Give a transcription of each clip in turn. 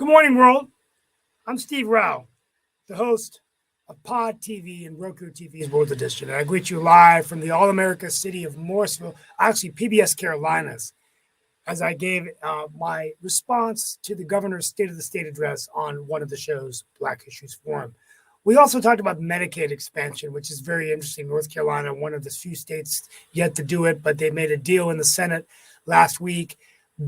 Good morning, world. I'm Steve Rao, the host of Pod TV and Roku TV's World Edition. And I greet you live from the All America city of Morrisville, actually PBS Carolinas, as I gave my response to the governor's State of the State address on one of the show's Black Issues Forum. We also talked about Medicaid expansion, which is very interesting. North Carolina, one of the few states yet to do it, but they made a deal in the Senate last week.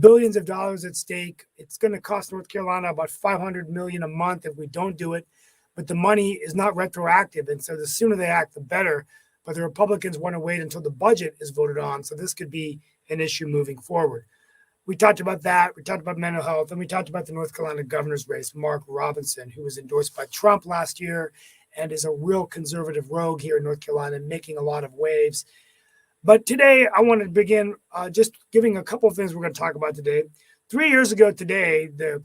Billions of dollars at stake. It's going to cost North Carolina about $500 million a month if we don't do it. But the money is not retroactive, and so the sooner they act, the better. But the Republicans want to wait until the budget is voted on, so this could be an issue moving forward. We talked about that. We talked about mental health, and we talked about the North Carolina governor's race, Mark Robinson, who was endorsed by Trump last year and is a real conservative rogue here in North Carolina, making a lot of waves. But today, I want to begin just giving a couple of things we're going to talk about today. 3 years ago today, the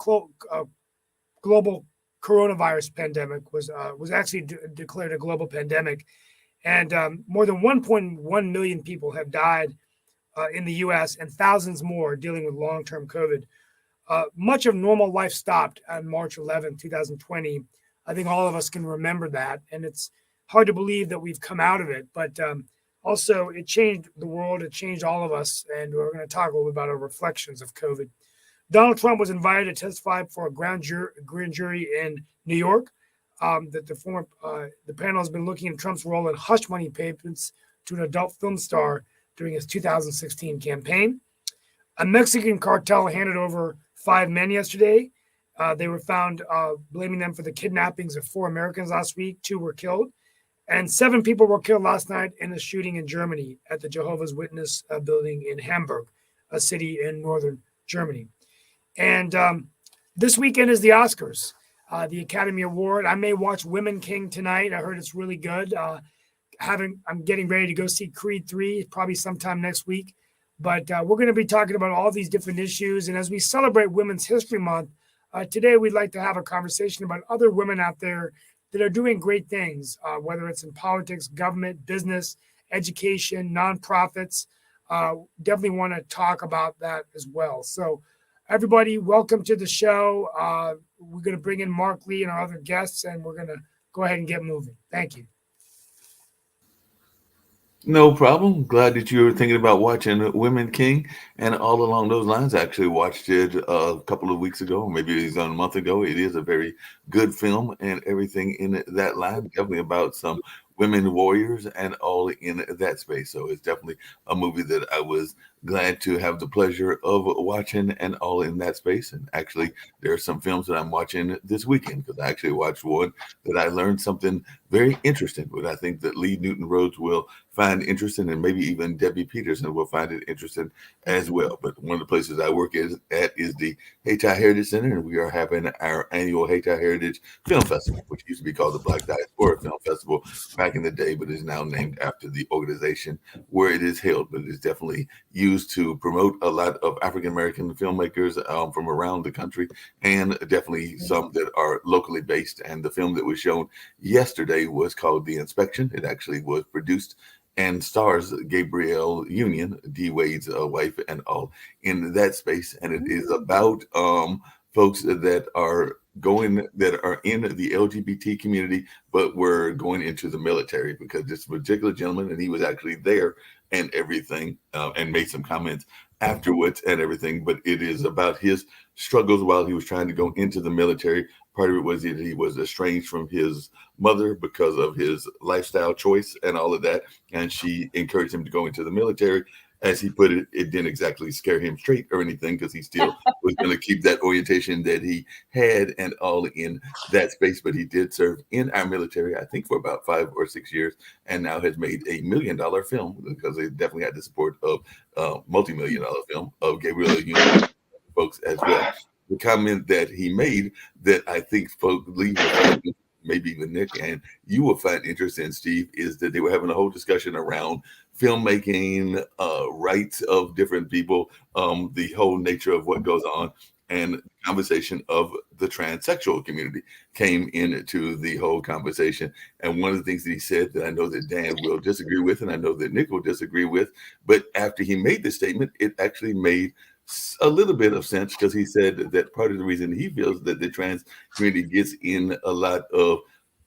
global coronavirus pandemic was actually declared a global pandemic, and more than 1.1 million people have died in the U.S. and thousands more dealing with long-term COVID. Much of normal life stopped on March 11, 2020. I think all of us can remember that, and it's hard to believe that we've come out of it, but also it changed the world, it changed all of us, and we're going to talk a little bit about our reflections of COVID. Donald Trump was invited to testify for a grand jury in New York. The panel has been looking at Trump's role in hush money payments to an adult film star during his 2016 campaign. A Mexican cartel handed over 5 men yesterday. They were found blaming them for the kidnappings of 4 Americans last week. 2 were killed. And 7 people were killed last night in a shooting in Germany at the Jehovah's Witness building in Hamburg, a city in northern Germany. And this weekend is the Oscars, the Academy Award. I may watch Women King tonight. I heard it's really good. I'm getting ready to go see Creed 3 probably sometime next week. But we're going to be talking about all these different issues. And as we celebrate Women's History Month, today we'd like to have a conversation about other women out there that are doing great things, whether it's in politics, government, business, education, nonprofits. Definitely want to talk about that as well. So everybody, welcome to the show. We're going to bring in Mark Lee and our other guests, and we're going to go ahead and get moving. Thank you. No problem. Glad that you were thinking about watching Women King. And all along those lines, I actually watched it a couple of weeks ago, maybe it was a month ago. It is a very good film and everything in that line, definitely about some women warriors and all in that space. So it's definitely a movie that I was glad to have the pleasure of watching and all in that space. And actually, there are some films that I'm watching this weekend because I actually watched one that I learned something very interesting, but I think that Lee Newton Rhodes will find interesting, and maybe even Debbie Peterson will find it interesting as well. But one of the places I work at is the Hayti Heritage Center, and we are having our annual Hayti Heritage Film Festival, which used to be called the Black Diaspora Film Festival back in the day, but is now named after the organization where it is held. But it is definitely used to promote a lot of African-American filmmakers from around the country, and definitely some that are locally based. And the film that was shown yesterday was called The Inspection. It actually was produced and stars Gabrielle Union, D. Wade's wife, and all in that space. And it is about folks that are in the LGBT community, but were going into the military, because this particular gentleman, and he was actually there and everything, and made some comments afterwards and everything. But it is about his struggles while he was trying to go into the military. Part of it was that he was estranged from his mother because of his lifestyle choice and all of that. And she encouraged him to go into the military. As he put it, it didn't exactly scare him straight or anything, because he still was going to keep that orientation that he had and all in that space. But he did serve in our military, I think, for about 5 or 6 years, and now has made $1 million film, because they definitely had the support of multi-million-dollar film of Gabriel Union folks as well. The comment that he made that I think folks leave, maybe even Nick and you will find interesting, Steve, is that they were having a whole discussion around filmmaking, rights of different people, the whole nature of what goes on, and the conversation of the transsexual community came into the whole conversation. And one of the things that he said that I know that Dan will disagree with, and I know that Nick will disagree with, but after he made the statement, it actually made a little bit of sense, because he said that part of the reason he feels that the trans community gets in a lot of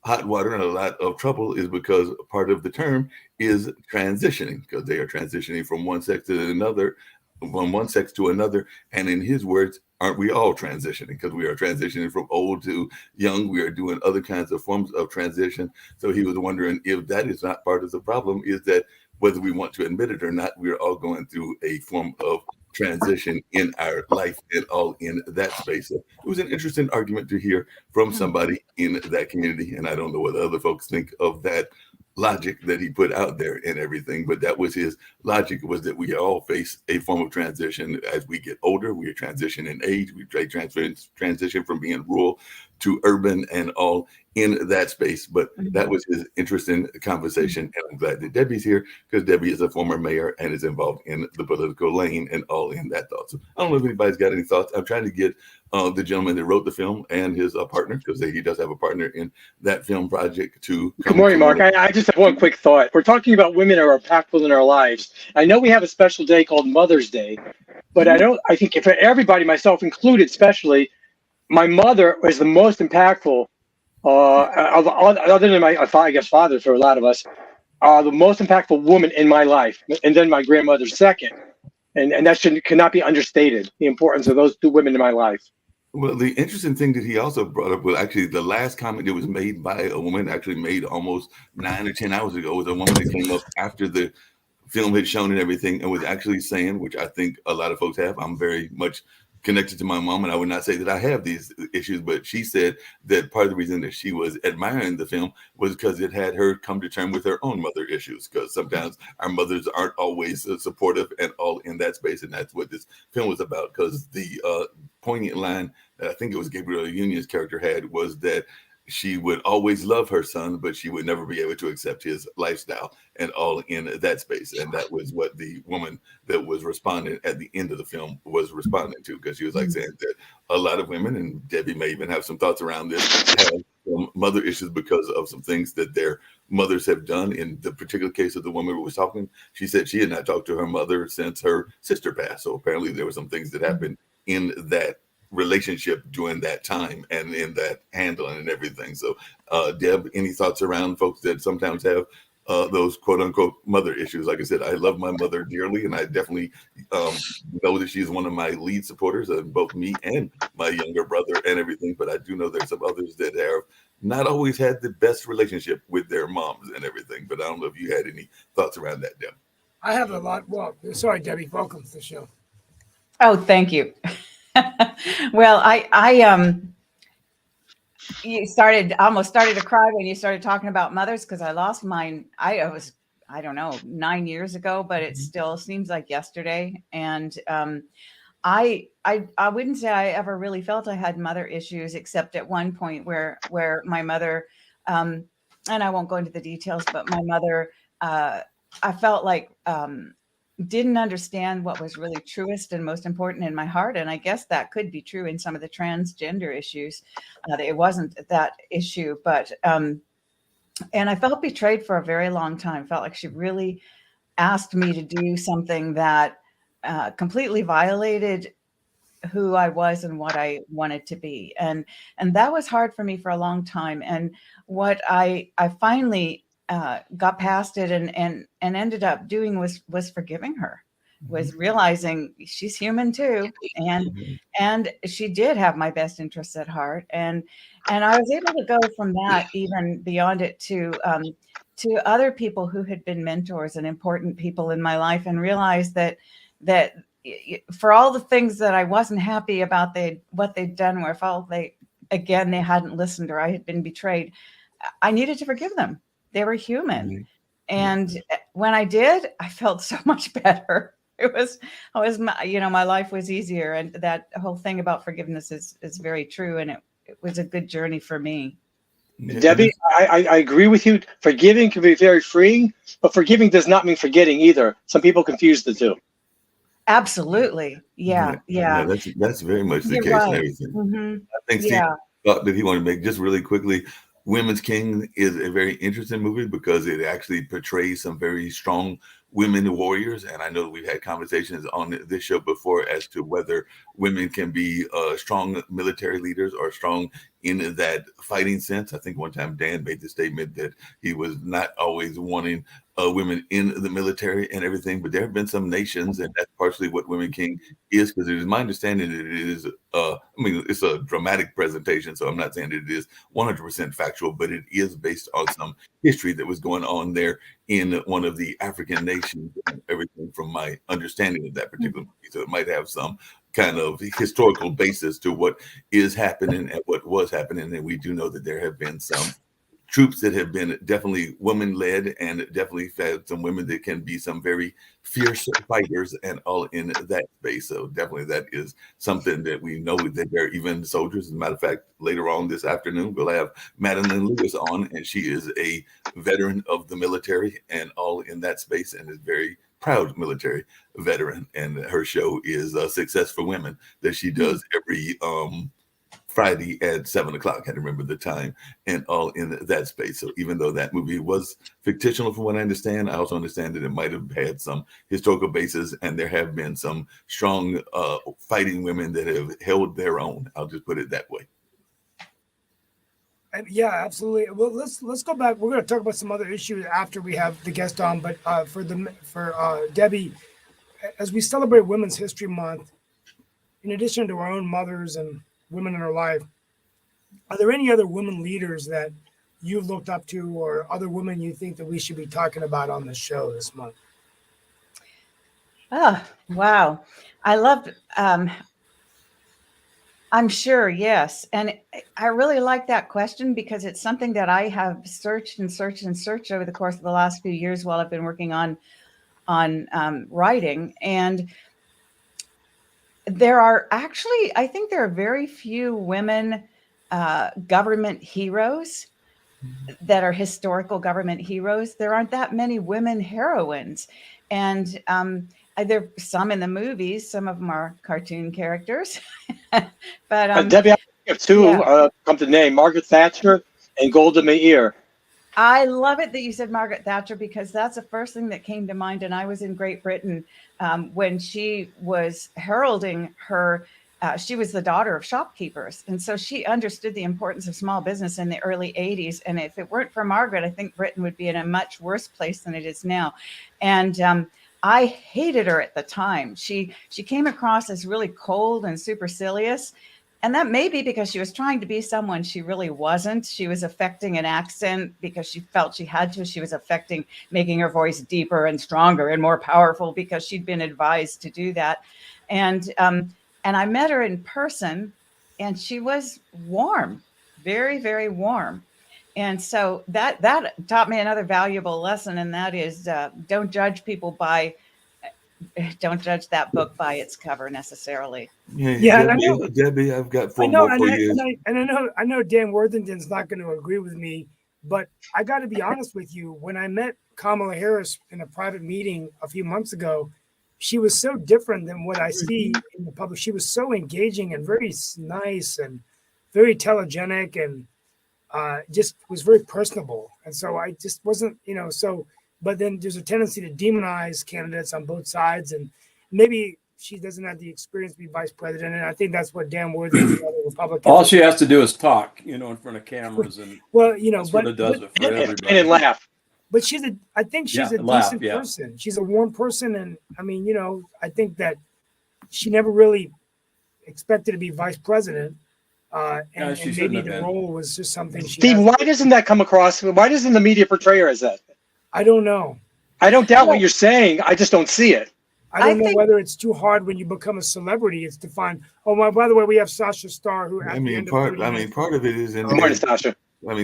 hot water and a lot of trouble is because part of the term is transitioning, because they are transitioning from one sex to another, from one sex to another. And in his words, aren't we all transitioning? Because we are transitioning from old to young. We are doing other kinds of forms of transition. So he was wondering if that is not part of the problem, is that whether we want to admit it or not, we're all going through a form of transition in our life and all in that space. So it was an interesting argument to hear from somebody in that community. And I don't know what other folks think of that logic that he put out there and everything, but that was his logic, was that we all face a form of transition as we get older. We transition in age, we transition from being rural to urban and all in that space. But that was his interesting conversation, and I'm glad that Debbie's here, because Debbie is a former mayor and is involved in the political lane and all in that thought. So I don't know if anybody's got any thoughts. I'm trying to get the gentleman that wrote the film and his partner, because he does have a partner in that film project, to Good morning, Mark. I just have one quick thought. We're talking about women who are impactful in our lives. I know we have a special day called Mother's Day, but I think if everybody, myself included especially, my mother was the most impactful, other than my, I guess, father for a lot of us, the most impactful woman in my life, and then my grandmother's second. And that cannot be understated, the importance of those two women in my life. Well, the interesting thing that he also brought up was actually the last comment that was made by a woman, actually made almost 9 or 10 hours ago, was a woman that came up after the film had shown and everything, and was actually saying, which I think a lot of folks have, I'm very much connected to my mom, and I would not say that I have these issues, but she said that part of the reason that she was admiring the film was because it had her come to terms with her own mother issues, because sometimes our mothers aren't always supportive and all in that space, and that's what this film was about. Because the poignant line that I think it was Gabrielle Union's character had was that she would always love her son, but she would never be able to accept his lifestyle and all in that space. And that was what the woman that was responding at the end of the film was responding to, because she was like saying that a lot of women, and Debbie may even have some thoughts around this, have some mother issues because of some things that their mothers have done. In the particular case of the woman who was talking, she said she had not talked to her mother since her sister passed. So apparently there were some things that happened in that relationship during that time and in that handling and everything. So Deb, any thoughts around folks that sometimes have those quote unquote mother issues? Like I said, I love my mother dearly, and I definitely know that she's one of my lead supporters of both me and my younger brother and everything. But I do know there's some others that have not always had the best relationship with their moms and everything. But I don't know if you had any thoughts around that, Deb. I have a lot. Well, sorry, Debbie. Welcome to the show. Oh, thank you. Well, you almost started to cry when you started talking about mothers, because I lost mine. I don't know, 9 years ago, but it still seems like yesterday. And I wouldn't say I ever really felt I had mother issues, except at one point where my mother, and I won't go into the details, but my mother, I felt like didn't understand what was really truest and most important in my heart. And I guess that could be true in some of the transgender issues. It wasn't that issue, but, and I felt betrayed for a very long time. Felt like she really asked me to do something that completely violated who I was and what I wanted to be. And that was hard for me for a long time. And what I finally got past it and ended up doing was forgiving her, was realizing she's human too, and she did have my best interests at heart, and I was able to go from that even beyond it to other people who had been mentors and important people in my life, and realize that for all the things that I wasn't happy about what they'd done, where I felt they hadn't listened, or I had been betrayed, I needed to forgive them. They were human. And when I did, I felt so much better. My life was easier. And that whole thing about forgiveness is very true. And it was a good journey for me. Debbie, I agree with you. Forgiving can be very freeing, but forgiving does not mean forgetting either. Some people confuse the two. Absolutely. Yeah. That's very much the You're case right. and everything. Mm-hmm. I think Steve thought that he wanted to make just really quickly. Women's King is a very interesting movie because it actually portrays some very strong women warriors. And I know we've had conversations on this show before as to whether women can be strong military leaders or strong in that fighting sense. I think one time Dan made the statement that he was not always wanting women in the military and everything, but there have been some nations, and that's partially what Women King is, because it is my understanding that it is, I mean, it's a dramatic presentation, so I'm not saying that it is 100% factual, but it is based on some history that was going on there in one of the African nations, and everything from my understanding of that particular movie. So it might have some kind of historical basis to what is happening and what was happening. And we do know that there have been some troops that have been definitely women-led, and definitely had some women that can be some very fierce fighters and all in that space. So definitely that is something that we know that there are even soldiers. As a matter of fact, later on this afternoon, we'll have Madeline Lewis on, and she is a veteran of the military and all in that space, and is very proud military veteran. And her show is Success for Women that she does every Friday at 7 o'clock. I can't remember the time, and all in that space. So even though that movie was fictional from what I understand, I also understand that it might have had some historical basis, and there have been some strong fighting women that have held their own. I'll just put it that way. Yeah, absolutely. Well, let's go back. We're going to talk about some other issues after we have the guest on. But for Debbie, as we celebrate Women's History Month, in addition to our own mothers and women in our life, are there any other women leaders that you've looked up to, or other women you think that we should be talking about on the show this month? Oh, wow. I loved, I'm sure, yes. And I really like that question, because it's something that I have searched and searched and searched over the course of the last few years while I've been working on writing. And there are actually, I think there are very few women government heroes that are historical government heroes. There aren't that many women heroines. And there are some in the movies, some of them are cartoon characters. But Debbie, I have two come to name: Margaret Thatcher and Golda Meir. I love it that you said Margaret Thatcher, because that's the first thing that came to mind. And I was in Great Britain when she was heralding her. She was the daughter of shopkeepers. And so she understood the importance of small business in the early 80s. And if it weren't for Margaret, I think Britain would be in a much worse place than it is now. And I hated her at the time. She came across as really cold and supercilious. And that may be because she was trying to be someone she really wasn't. She was affecting an accent because she felt she had to. She was affecting making her voice deeper and stronger and more powerful because she'd been advised to do that. And I met her in person, and she was warm, very, very warm. And so that taught me another valuable lesson, and that is don't judge that book by its cover necessarily. Yeah, Debbie, I've got four more for you. I know Dan Worthington's not going to agree with me, but I got to be honest with you. When I met Kamala Harris in a private meeting a few months ago, she was so different than what I see in the public. She was so engaging and very nice and very telegenic, and just was very personable. And so I just wasn't, but then there's a tendency to demonize candidates on both sides, and maybe she doesn't have the experience to be vice president. And I think that's what Dan Worthington, the Republican. All she has to do is talk, in front of cameras, and that's what it does it for everybody. And laugh. But I think she's a decent person. She's a warm person. And I mean, I think that she never really expected to be vice president. And maybe the role was just something she. Steve, why doesn't that come across? Why doesn't the media portray her as that? I don't know. I don't doubt what you're saying. I just don't see it. I don't know whether it's too hard when you become a celebrity. It's to find. By the way, we have Sasha Starr, who part of it is in. Good morning, Sasha.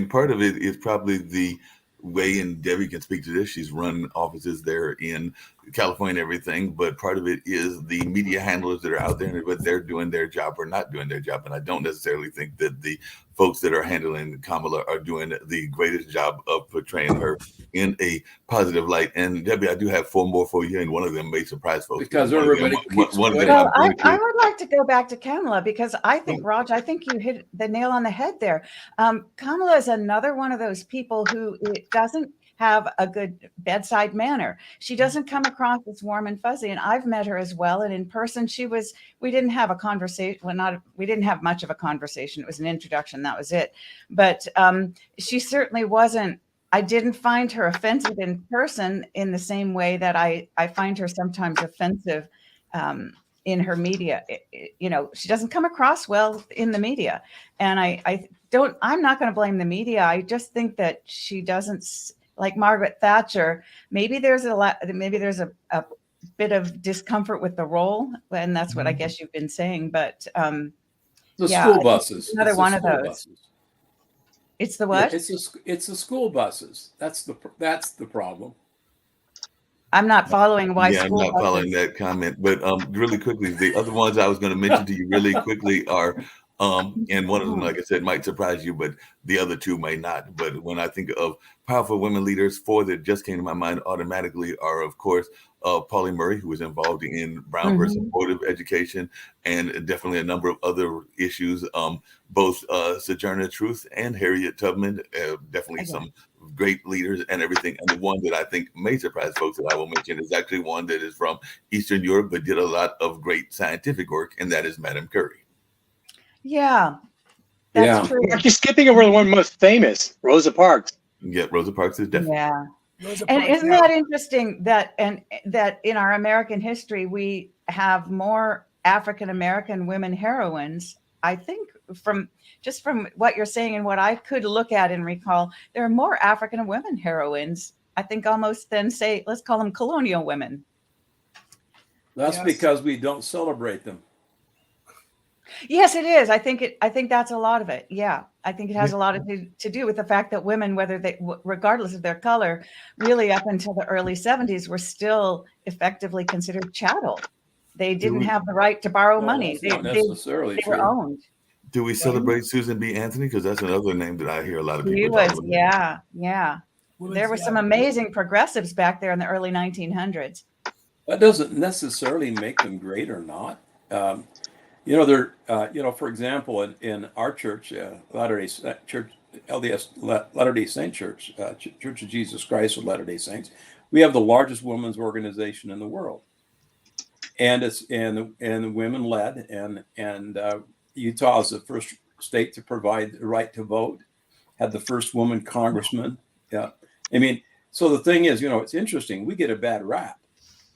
Part of it is probably the way, and Debbie can speak to this. She's run offices there in California and everything, but part of it is the media handlers that are out there, and whether they're doing their job or not doing their job. And I don't necessarily think that the folks that are handling Kamala are doing the greatest job of portraying her in a positive light. And Debbie, I do have four more for you, and one of them may surprise folks. Because everybody keeps I would like to go back to Kamala, because I think, Raj, I think you hit the nail on the head there. Kamala is another one of those people who have a good bedside manner. She doesn't come across as warm and fuzzy. And I've met her as well. And in person, we didn't have a conversation. Well, we didn't have much of a conversation. It was an introduction. That was it. But she certainly wasn't, I didn't find her offensive in person in the same way that I find her sometimes offensive in her media. She doesn't come across well in the media. And I'm not going to blame the media. I just think that she doesn't, like Margaret Thatcher, maybe there's a bit of discomfort with the role. And that's what I guess you've been saying. But School buses. Another It's the one of school those. buses. It's the what? Yeah, it's the school buses. That's the problem. I'm not following why Yeah, I'm school not following that comment, but really quickly, the other ones I was going to mention to you really quickly are, and one of them, like I said, might surprise you, but the other two may not. But when I think of powerful women leaders, four that just came to my mind automatically are, of course, Pauli Murray, who was involved in Brown versus Board of Education, and definitely a number of other issues. Both Sojourner Truth and Harriet Tubman, definitely some great leaders and everything. And the one that I think may surprise folks that I will mention is actually one that is from Eastern Europe, but did a lot of great scientific work, and that is Madame Curie. Yeah, that's true. You're skipping over the one most famous, Rosa Parks. Yeah, Rosa Parks is definitely. Yeah. Rosa And Parks, isn't that interesting that in our American history, we have more African-American women heroines? I think from what you're saying and what I could look at and recall, there are more African women heroines, I think, almost than, say, let's call them colonial women. That's Yes. because we don't celebrate them. Yes, it is. I think that's a lot of it. Yeah. I think it has a lot to do with the fact that women, regardless of their color, really up until the early 70s, were still effectively considered chattel. They didn't have the right to borrow money. That's not necessarily They were true. owned. Do we celebrate Susan B. Anthony? Because that's another name that I hear a lot of people She talk was, about. yeah. Women's- There were some amazing progressives back there in the early 1900s. That doesn't necessarily make them great or not. For example, in our church, Latter-day Church, LDS Latter-day Saint Church, Church of Jesus Christ of Latter-day Saints, we have the largest women's organization in the world, and it's and women led, and Utah is the first state to provide the right to vote, had the first woman congressman. Yeah, I mean, so the thing is, it's interesting. We get a bad rap.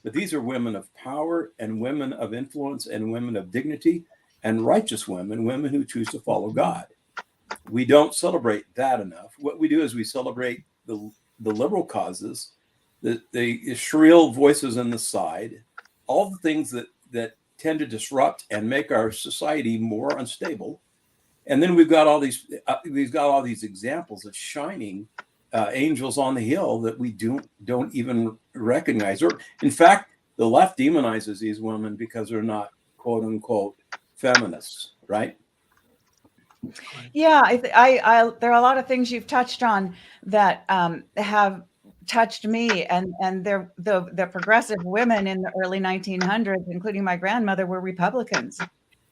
But these are women of power and women of influence and women of dignity and righteous women who choose to follow God. We don't celebrate that enough. What we do is we celebrate the liberal causes, the shrill voices in the side, all the things that tend to disrupt and make our society more unstable. And then we've got all these examples of shining angels on the hill that we don't even recognize. Or in fact, the left demonizes these women because they're not quote unquote feminists, right? Yeah, there are a lot of things you've touched on that have touched me, and the progressive women in the early 1900s, including my grandmother, were Republicans.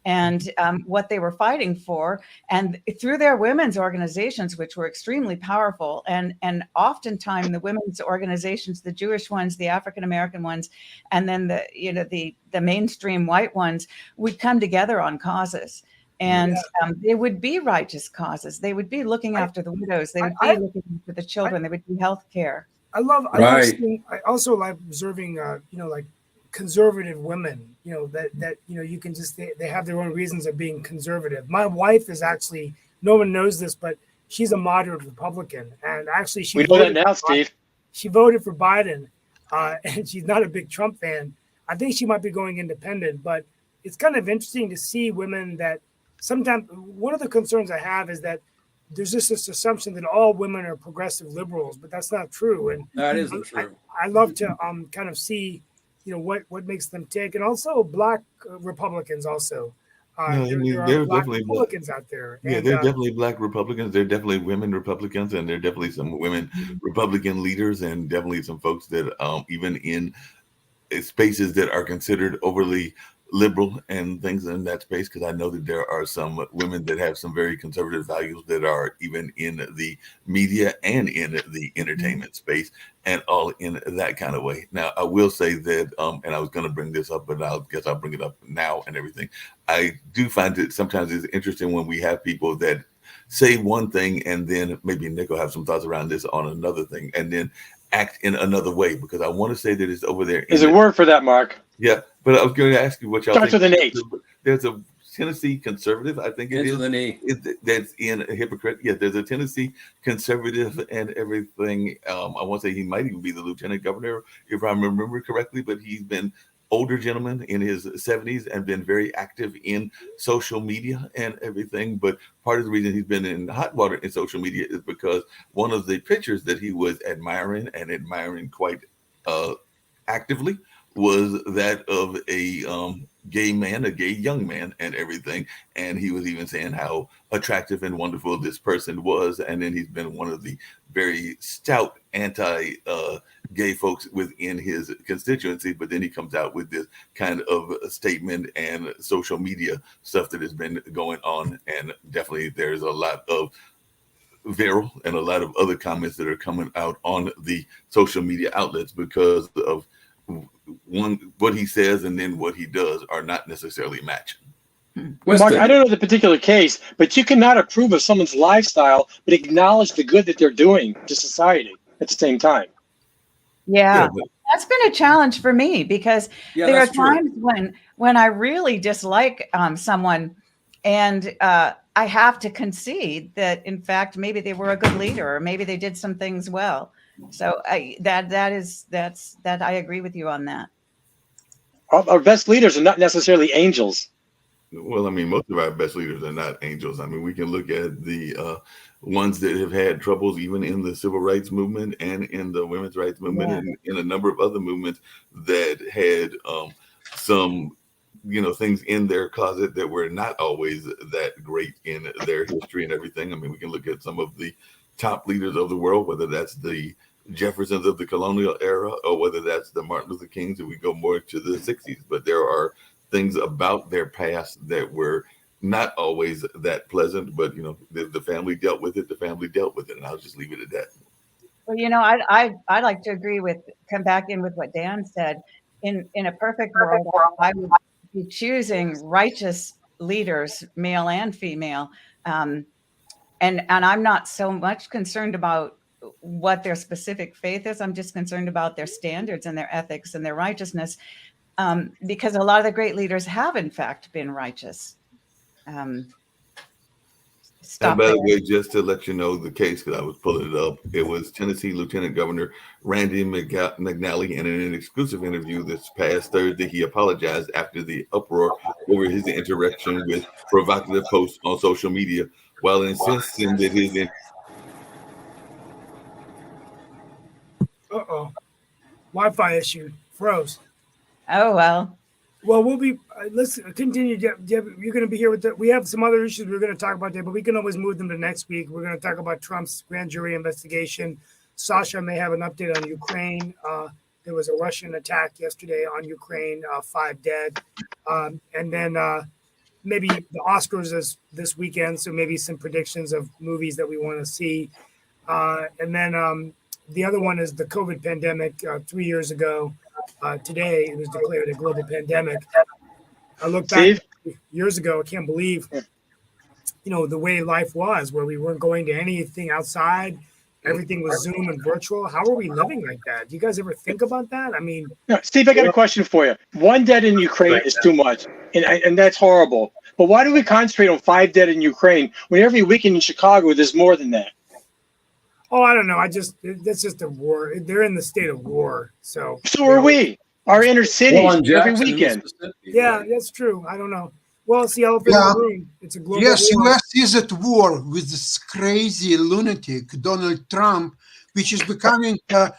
And what they were fighting for, and through their women's organizations, which were extremely powerful, and oftentimes the women's organizations, the Jewish ones, the African American ones, and then the mainstream white ones, would come together on causes, and they would be righteous causes. They would be looking after the widows. They would be looking after the children. They would be health care. I love seeing, I also like observing, like conservative women, that you can just, they have their own reasons of being conservative. My wife is actually, no one knows this, but she's a moderate Republican, and actually We know that now, Steve. She voted for Biden, and she's not a big Trump fan. I think she might be going independent, but it's kind of interesting to see women that sometimes, one of the concerns I have is that there's just this assumption that all women are progressive liberals, but that's not true. And That isn't true. I love to kind of see, what makes them tick, and also Black Republicans also. There are Black Republicans out there. Yeah, And, they're definitely Black Republicans. They're definitely women Republicans, and there are definitely some women Republican leaders, and definitely some folks that even in spaces that are considered overly liberal and things in that space, because I know that there are some women that have some very conservative values that are even in the media and in the entertainment space and all in that kind of way. Now, I will say that, and I was going to bring this up, but I guess I'll bring it up now and everything. I do find that sometimes it's interesting when we have people that say one thing and then maybe Nick will have some thoughts around this on another thing and then act in another way, because I want to say that it's over there. There's a word for that, Mark. Yeah, but I was going to ask you what y'all Starts think. with an H. There's a Tennessee conservative, I think it Ends is. with an E. That's in a hypocrite. Yeah, there's a Tennessee conservative and everything. I want to say he might even be the lieutenant governor, if I remember correctly, but he's been older gentleman in his 70s and been very active in social media and everything. But part of the reason he's been in hot water in social media is because one of the pictures that he was admiring quite actively was that of a gay man, a gay young man and everything. And he was even saying how attractive and wonderful this person was. And then he's been one of the very stout anti-gay folks within his constituency. But then he comes out with this kind of statement and social media stuff that has been going on. And definitely there's a lot of viral and a lot of other comments that are coming out on the social media outlets because of what he says and then what he does are not necessarily matching. Mark, I don't know the particular case, but you cannot approve of someone's lifestyle but acknowledge the good that they're doing to society at the same time. Yeah, but that's been a challenge for me because there are times when I really dislike someone, and I have to concede that in fact maybe they were a good leader or maybe they did some things well. So I agree with you on that. Our best leaders are not necessarily angels. Well, I mean, most of our best leaders are not angels. I mean, we can look at the ones that have had troubles even in the civil rights movement and in the women's rights movement and in a number of other movements that had some, things in their closet that were not always that great in their history and everything. I mean, we can look at some of the top leaders of the world, whether that's the Jeffersons of the colonial era or whether that's the Martin Luther Kings, and we go more to the 60s. But there are things about their past that were not always that pleasant, but the family dealt with it. The family dealt with it, and I'll just leave it at that. Well, I'd like to come back in with what Dan said. In a perfect world, I would be choosing righteous leaders, male and female, and I'm not so much concerned about what their specific faith is. I'm just concerned about their standards and their ethics and their righteousness. Because a lot of the great leaders have, in fact, been righteous. And by the way, just to let you know the case, because I was pulling it up, it was Tennessee Lieutenant Governor Randy McNally. And in an exclusive interview this past Thursday, he apologized after the uproar over his interaction with provocative posts on social media, while insisting that his Wi-Fi issue froze. Oh, well. Well, we'll be, let's continue. You're going to be here with we have some other issues we're going to talk about there, but we can always move them to next week. We're going to talk about Trump's grand jury investigation. Sasha may have an update on Ukraine. There was a Russian attack yesterday on Ukraine, 5 dead. And then maybe the Oscars is this weekend, so maybe some predictions of movies that we want to see. And then the other one is the COVID pandemic 3 years ago. Today, it was declared a global pandemic. I look back years ago, I can't believe, the way life was, where we weren't going to anything outside. Everything was Zoom and virtual. How are we living like that? Do you guys ever think about that? I mean, Steve, I got a question for you. 1 dead in Ukraine is too much, and that's horrible. But why do we concentrate on 5 dead in Ukraine when every weekend in Chicago there's more than that? Oh, I don't know. That's just a war. They're in the state of war. So are we. Our inner cities every weekend. Yeah, that's true. I don't know. Well, it's the elephant in the room. It's a global war. US is at war with this crazy lunatic, Donald Trump, which is becoming a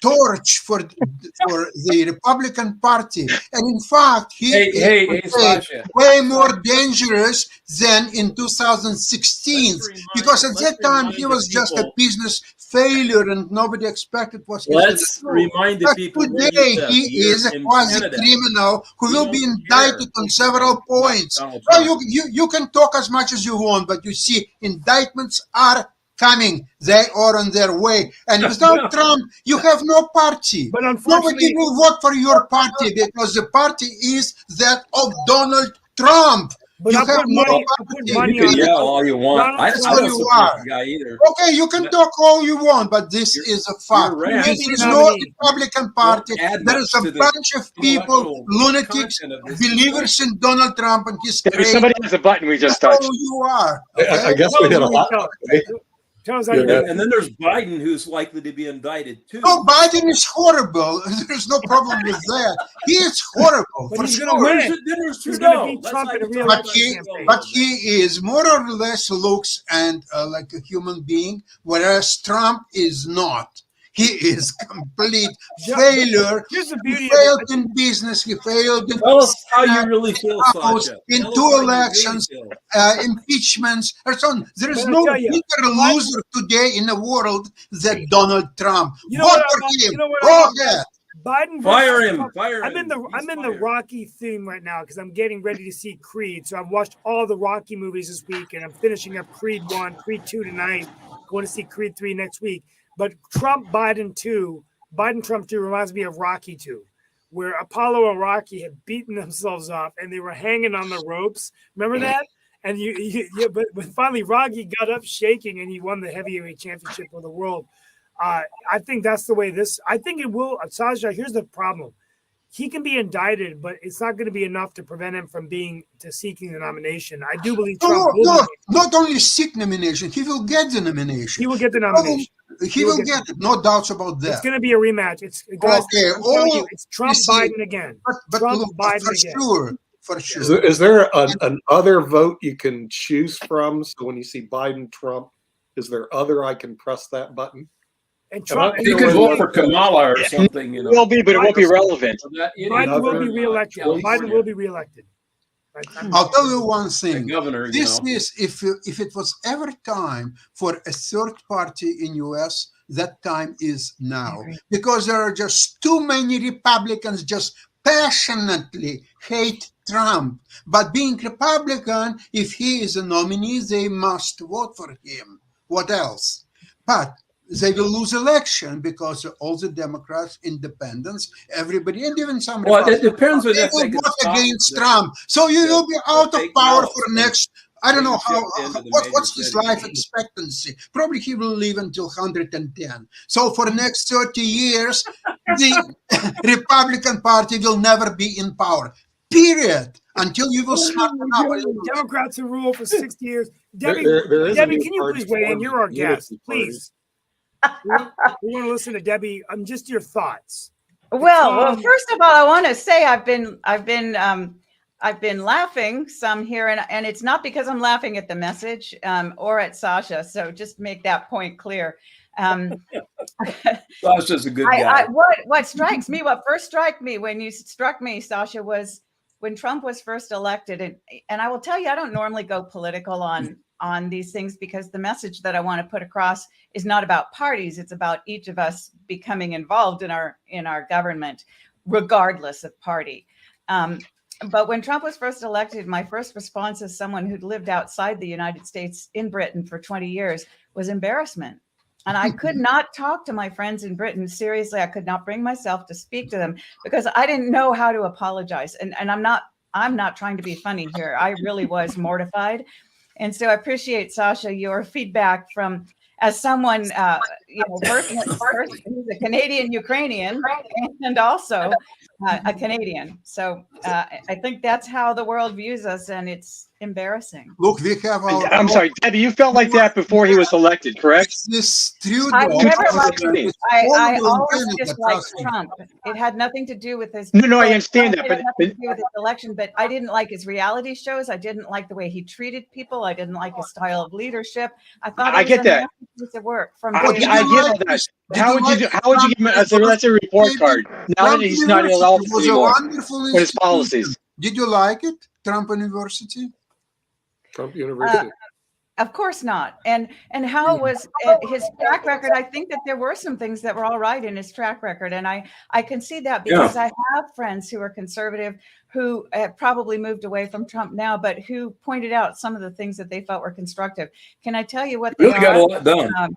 torch for the Republican Party. And in fact, he Hey, is Sasha. way more dangerous than in 2016, because at that time he was just a business failure and nobody expected what he was going to Let's do. remind the But people where today you live. he is a You're in Canada. quasi-criminal who We will don't be care indicted on several about points. Donald Well, Trump. you can talk as much as you want, but you see, indictments are coming. They are on their way. And without Trump, you have no party. But Nobody unfortunately, will vote for your party because the party is that of Donald Trump. but You I'll have put no money. I'll put party. money You can on yell it. all you want. Donald I Trump- don't You support are. the guy either. Okay, you can talk all you want, but this is a fact. You're right. There He will be is the no nominee. Republican Party. Don't add There much is a to the bunch of people, intellectual lunatics, content of this believers in Donald Trump and his Maybe crazy. somebody has a button we just That's touched. all you are. I Okay? guess we hit a lot. Tell us how Yeah, you that- do. And then there's Biden, who's likely to be indicted too. No, Biden is horrible. There's no problem with that. He is horrible But for he's sure. gonna win. Then there's He's gonna Trudeau. beat Let's Trump not in a even real talk But about he, Trudeau. but he is more or less looks and like a human being, whereas Trump is not. He is complete failure. Here's the He beauty failed of it. in business. He failed in Tell us how you really feel, House, Sasha. in Tell us two how you really elections, feel. impeachments, and so on. There is But I no tell you, bigger loser today in the world than Donald Trump. You know Vote what I for love- him. you know what I Go love? ahead. Biden Fire versus him. Trump. Fire him. I'm in the He's fired. Rocky theme right now because I'm getting ready to see Creed. So I've watched all the Rocky movies this week, and I'm finishing up Creed 1, Creed 2 tonight. Going to see Creed 3 next week. But Biden 2 Trump 2 reminds me of Rocky 2, where Apollo and Rocky had beaten themselves up and they were hanging on the ropes. Remember that? And but finally Rocky got up shaking and he won the heavyweight championship of the world. I think that's the way this. I think it will. Sasha, here's the problem: he can be indicted, but it's not going to be enough to prevent him from seeking the nomination. I do believe Trump will. No, not only seek nomination, he will get the nomination. He will get the nomination. He will get it. No doubts about It's that. going to be a rematch. It's guys, Okay, I'm telling all you, it's Trump you see- Biden again. But Trump, look, Biden for again. sure, for sure. Is there an other vote you can choose from? So when you see Biden, Trump, is there other I can press that button? And Trump. You could vote for Kamala or something, you It will know. be, but it won't be relevant. Biden will be reelected. Biden California. will be reelected. I'll tell you one The thing. governor, you This know. is if it was ever time for a third party in US, that time is now, because there are just too many Republicans just passionately hate Trump. But being Republican, if he is a nominee, they must vote for him. What else? But they will lose election because all the Democrats, independents, everybody, and even some Well, it Republicans, depends on they if they will can vote stop against the- Trump. So you will be out of take power Miles for from next. I don't know how. leadership into the What's major his cities. life expectancy? Probably he will live until 110. So for the next 30 years, the Republican Party will never be in power. Period. Until you will start. Democrats who rule for 60 years. There- Debbie, there is a Debbie, new can you party please weigh in? formed, You're our Unity guest. Party. Please. We want to listen to Debbie. Just your thoughts. Well, first of all, I want to say I've been laughing some here, and it's not because I'm laughing at the message or at Sasha. So just make that point clear. Sasha's a good guy. What strikes me, what first struck me when you struck me, Sasha, was when Trump was first elected, and I will tell you, I don't normally go political on these things because the message that I want to put across is not about parties. It's about each of us becoming involved in our government, regardless of party. But when Trump was first elected, my first response as someone who'd lived outside the United States in Britain for 20 years was embarrassment. And I could not talk to my friends in Britain. Seriously, I could not bring myself to speak to them because I didn't know how to apologize. And I'm not trying to be funny here. I really was mortified. And so I appreciate, Sasha, your feedback from as someone, personally, who's a Canadian Ukrainian, and also a Canadian. So I think that's how the world views us, and it's embarrassing. Look, we have our. I'm sorry, Debbie, you felt like that before he was elected, correct? This Trudeau. I never liked Trudeau. him. I Horrible always Canada, disliked trust me. Trump. It had nothing to do with his. No, I understand that, It but- had nothing to do with his election. But I didn't like his reality shows. I didn't like the way he treated people. I didn't like his style of leadership. I thought I it was get a that. nasty piece of work from I day get did you one. all like that. this? Did How you would you like do? How would you give him as a, that's a report card? Now that he's not in office was a anymore, wonderful and his institution. policies. Did you like it, Trump University? Trump University. Of course not. And how was his track record? I think that there were some things that were all right in his track record, and I can see that because I have friends who are conservative who have probably moved away from Trump now, but who pointed out some of the things that they felt were constructive. Can I tell you what they Really got a are? lot done.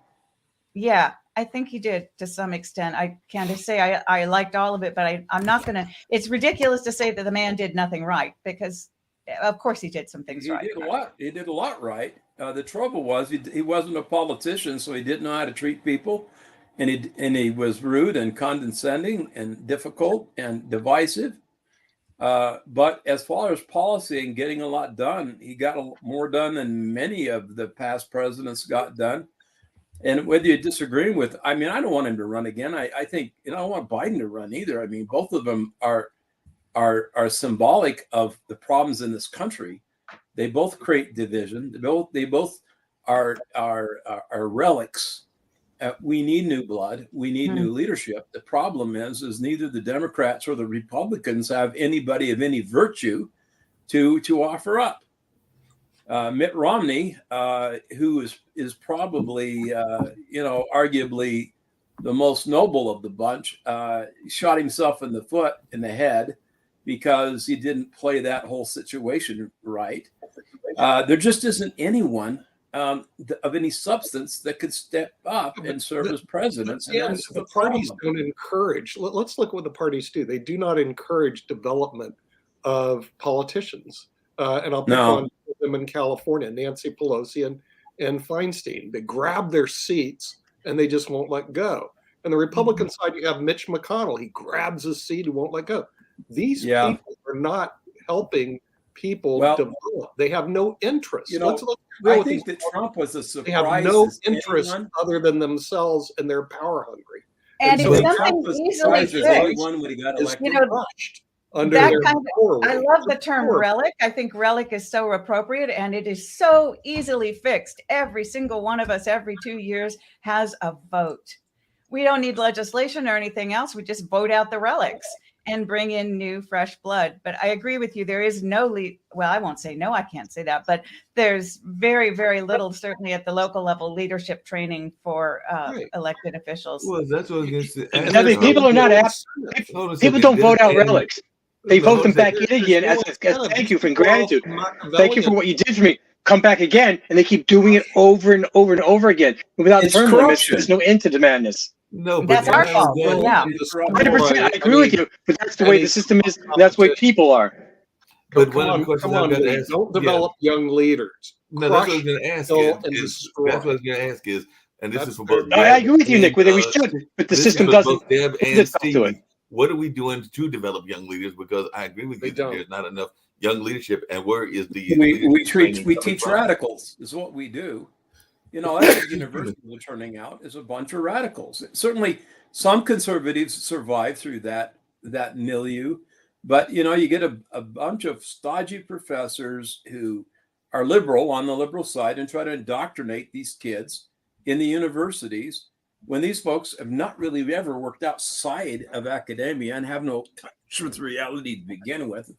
Yeah, I think he did to some extent. I can't say I liked all of it, but I'm not going to. It's ridiculous to say that the man did nothing right, because of course he did some things He right. did a lot. He did a lot right. The trouble was he wasn't a politician, so he didn't know how to treat people, and he was rude and condescending and difficult and divisive. But as far as policy and getting a lot done, he got more done than many of the past presidents got done. And whether you disagree with, I mean, I don't want him to run again. I think, I don't want Biden to run either. I mean, both of them are symbolic of the problems in this country. They both create division. They both are relics. We need new blood. We need new leadership. The problem is neither the Democrats or the Republicans have anybody of any virtue to offer up. Mitt Romney, who is probably arguably the most noble of the bunch, shot himself in the head because he didn't play that whole situation right. There just isn't anyone of any substance that could step up and serve as presidents. And Yeah, that's the parties don't encourage. Let's look at what the parties do. They do not encourage development of politicians. And I'll pick on them in California, Nancy Pelosi and Feinstein. They grab their seats and they just won't let go. And the Republican side, you have Mitch McConnell. He grabs his seat and won't let go. These people are not helping people develop. They have no interest. I think that Trump was a surprise. They have no interest other than themselves, and they're power hungry. And so it's something easily fixed. When he got elected. Under That their kind of, power I weight. love the term relic. I think relic is so appropriate, and it is so easily fixed. Every single one of us every 2 years has a vote. We don't need legislation or anything else. We just vote out the relics and bring in new, fresh blood. But I agree with you. There is no well, I won't say no, I can't say that, but there's very, very little, certainly at the local level, leadership training for elected officials. Well, that's what I was going to say. I mean, people are not asked. People don't vote out relics. They vote them back in again as thank you for gratitude. Thank you for what you did for me. Come back again, and they keep doing it over and over and over again. Without term limits, there's no end to the madness. No, but That's our fault. Yeah. 100%. I agree with you, but that's the way the system is. That's the way people are. But one of the questions I've got to ask, don't develop young leaders. No, that's what I was going to ask. That's what I was going to ask is, and this is for both. I agree with you, Nick. Whether we should, but the system doesn't. Deb and Steve, what are we doing to develop young leaders? Because I agree with you that there's not enough young leadership, and where is the we teach radicals is what we do. That's what universities are turning out is a bunch of radicals. Certainly, some conservatives survive through that milieu, but you get a bunch of stodgy professors who are liberal on the liberal side and try to indoctrinate these kids in the universities when these folks have not really ever worked outside of academia and have no touch with reality to begin with, at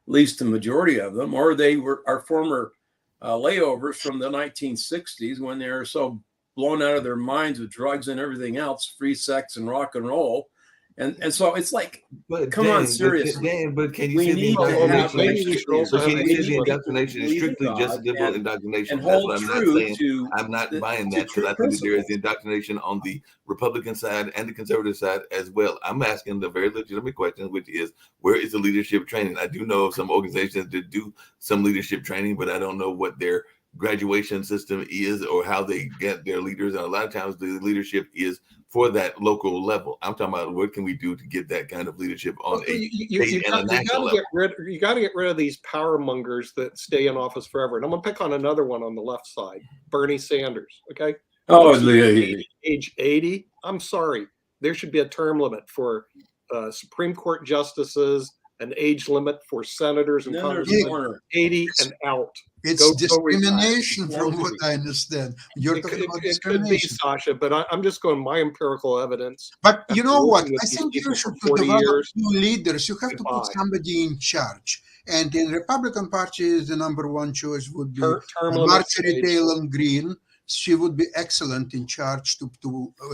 least the majority of them, or they are former layovers from the 1960s when they were so blown out of their minds with drugs and everything else, free sex and rock and roll. And so it's like, come on, seriously. But can you see the indoctrination is strictly just liberal indoctrination? And hold true to. I'm not buying that because I think there is indoctrination on the Republican side and the conservative side as well. I'm asking the very legitimate question, which is, where is the leadership training? I do know of some organizations that do some leadership training, but I don't know what their graduation system is or how they get their leaders. And a lot of times the leadership is for that local level. I'm talking about what can we do to get that kind of leadership on a state and a national level. You got to get rid of these power mongers that stay in office forever. And I'm going to pick on another one on the left side, Bernie Sanders. Okay. Oh, age 80. I'm sorry. There should be a term limit for Supreme Court justices, an age limit for senators and congressmen, 80 and out. It's discrimination from what I understand. You're talking about discrimination. It could be, Sasha, but I'm just going my empirical evidence. But you know what? I think you should develop years, new leaders. You have to put somebody in charge. And in Republican Party, the number one choice would be Marjorie Taylor Greene. She would be excellent in charge to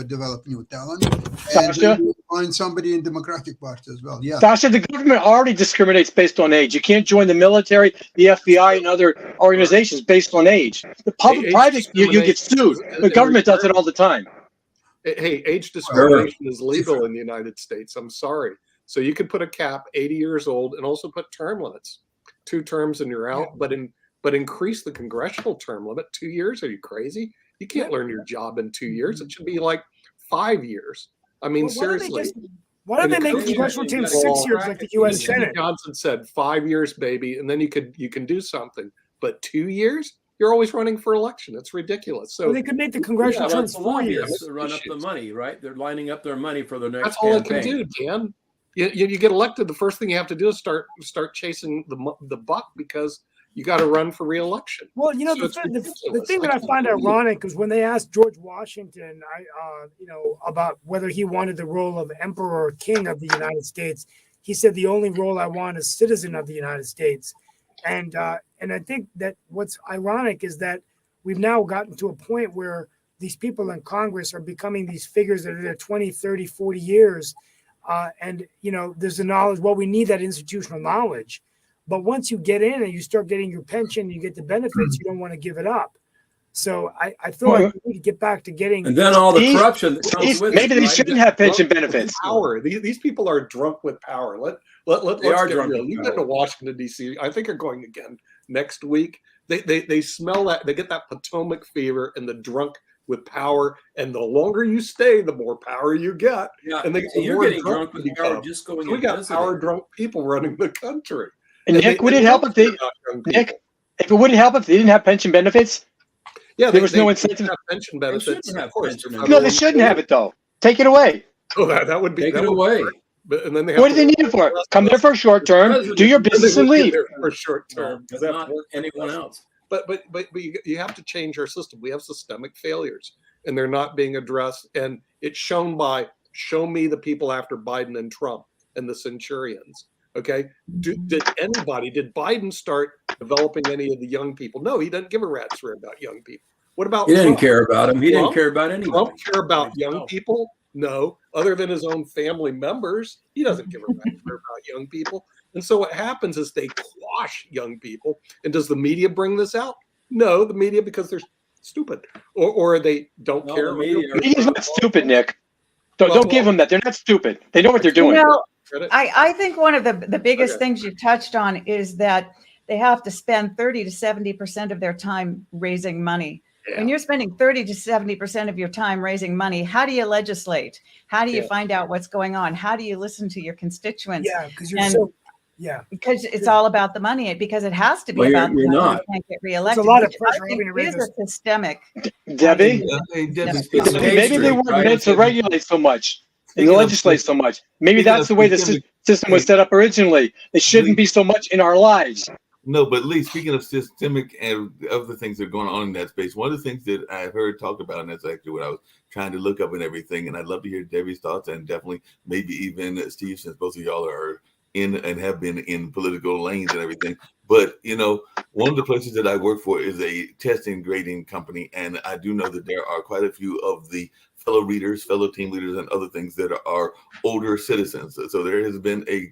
develop new talent. Sasha? And you find somebody in Democratic Party as well. Yeah. Sasha, the government already discriminates based on age. You can't join the military, the FBI, and other organizations based on age. The private, you get sued. The government does it all the time. Hey, age discrimination is legal in the United States. I'm sorry. So you could put a cap, 80 years old, and also put term limits. 2 terms and you're out. But increase the congressional term limit. 2 years? Are you crazy? You can't learn your job in 2 years. It should be like 5 years. I mean, seriously. Why don't they make the congressional team 6 years like the U.S. Senate? Johnson said 5 years, baby, and then you can do something. But 2 years? You're always running for election. It's ridiculous. So they could make the congressional terms 4 years. To run up the money, right? They're lining up their money for the next That's all campaign. it can do, Dan. You get elected, the first thing you have to do is start chasing the buck because you got to run for re-election. Well, you know, so the thing that I find ironic is when they asked George Washington, about whether he wanted the role of emperor or king of the United States, he said the only role I want is citizen of the United States. And I think that what's ironic is that we've now gotten to a point where these people in Congress are becoming these figures that are there 20, 30, 40 years. And, there's the knowledge. Well, we need that institutional knowledge. But once you get in and you start getting your pension, you get the benefits, you don't want to give it up. So I feel like we need to get back to getting. And then all the corruption that comes with maybe it. They shouldn't have pension benefits. Power. These people are drunk with power. Let's get real. You've been to Washington, D.C. I think you're going again next week. They smell that. They get that Potomac fever and the drunk with power. And the longer you stay, the more power you get. Yeah, and you're getting drunk with power just going. So we got power drunk people running the country. And Nick, would it help if if it wouldn't help if they didn't have pension benefits? Yeah, there was no incentive. Have pension benefits. Of course. No, they shouldn't have it though. Take it away. Oh, that would be take it away. But and then what do they need it for? Come there for a short term, do your business, and leave. For a short term, not anyone else. But you have to change our system. We have systemic failures, and they're not being addressed. And it's shown by show me the people after Biden and Trump and the centurions. Okay, did Biden start developing any of the young people? No, he doesn't give a rat's rear about young people. What about he didn't care about him? He didn't care about anyone. Trump care about young people? No, other than his own family members, he doesn't give a rat's rear about young people. And so what happens is they quash young people. And does the media bring this out? No, the media because they're stupid or they don't care. The media's not stupid, Nick. Don't give them that. They're not stupid. They know what they're doing. I think one of the biggest things you've touched on is that they have to spend 30 to 70% of their time raising money. Yeah. When you're spending 30 to 70% of your time raising money, how do you legislate? How do you find out what's going on? How do you listen to your constituents? Yeah, because it's all about the money. Because it has to be about the money. Not. You can't get reelected. It's a lot of pressure. It is a systemic. Debbie, maybe they weren't meant to regulate so much. And legislate so much. Maybe that's the way the system was set up originally. It shouldn't be so much in our lives. No, but Lee, speaking of systemic and other things that are going on in that space, one of the things that I've heard talked about, and that's actually what I was trying to look up and everything, and I'd love to hear Debbie's thoughts, and definitely maybe even Steve, since both of y'all are in and have been in political lanes and everything. But, one of the places that I work for is a testing grading company, and I do know that there are quite a few of the fellow readers, fellow team leaders, and other things that are older citizens. So there has been a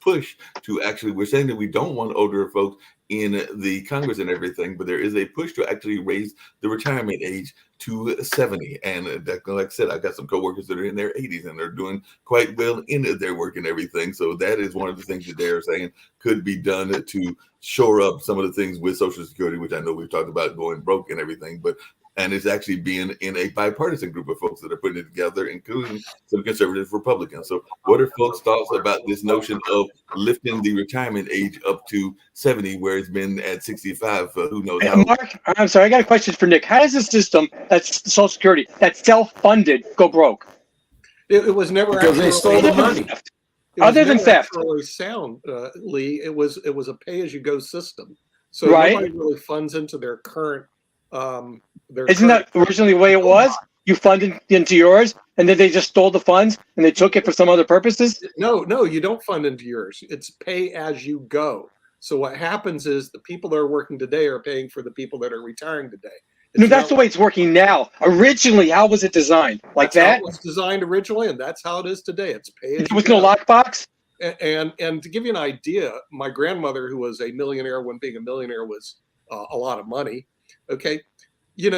push to actually, we're saying that we don't want older folks in the Congress and everything, but there is a push to actually raise the retirement age to 70. And like I said, I got some coworkers that are in their 80s and they're doing quite well in their work and everything. So that is one of the things that they're saying could be done to shore up some of the things with Social Security, which I know we've talked about going broke and everything, and it's actually being in a bipartisan group of folks that are putting it together, including some conservative Republicans. So what are folks' thoughts about this notion of lifting the retirement age up to 70, where it's been at 65 for who knows how? Mark, I'm sorry, I got a question for Nick. How does the system that's Social Security, that's self-funded, go broke? It was never Because they stole the money. it was Other than never theft. actually sound, Lee. It was a pay-as-you-go system. So Right. nobody really funds into their current. Isn't that originally the way it was? You funded into yours, and then they just stole the funds and they took it for some other purposes? No, you don't fund into yours. It's pay as you go. So what happens is the people that are working today are paying for the people that are retiring today. No, that's the way it's working now. Originally, how was it designed? Like That's how that? it was designed originally, and that's how it is today. It's pay as There you was go. no lockbox? And to give you an idea, my grandmother, who was a millionaire when being a millionaire was a lot of money, okay,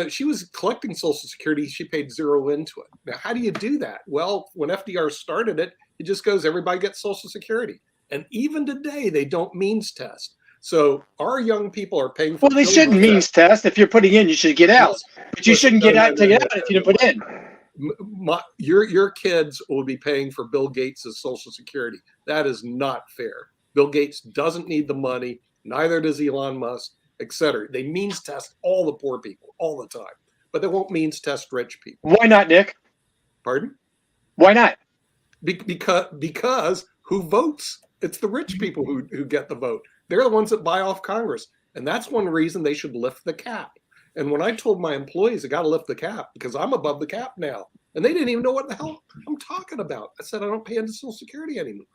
she was collecting Social Security. She paid zero into it. Now, how do you do that? Well, when FDR started it, it just goes, everybody gets Social Security. And even today, they don't means test. So our young people are paying for. Well, they shouldn't means test. If you're putting in, you should get out. But you shouldn't get out, take it out if you didn't put in. Your kids will be paying for Bill Gates' Social Security. That is not fair. Bill Gates doesn't need the money. Neither does Elon Musk, etc. They means test all the poor people all the time, but they won't means test rich people. Why not, Nick? Pardon? Why not? Because who votes? It's the rich people who get the vote. They're the ones that buy off Congress. And that's one reason they should lift the cap. And when I told my employees I got to lift the cap because I'm above the cap now, and they didn't even know what the hell I'm talking about. I said, I don't pay into Social Security anymore.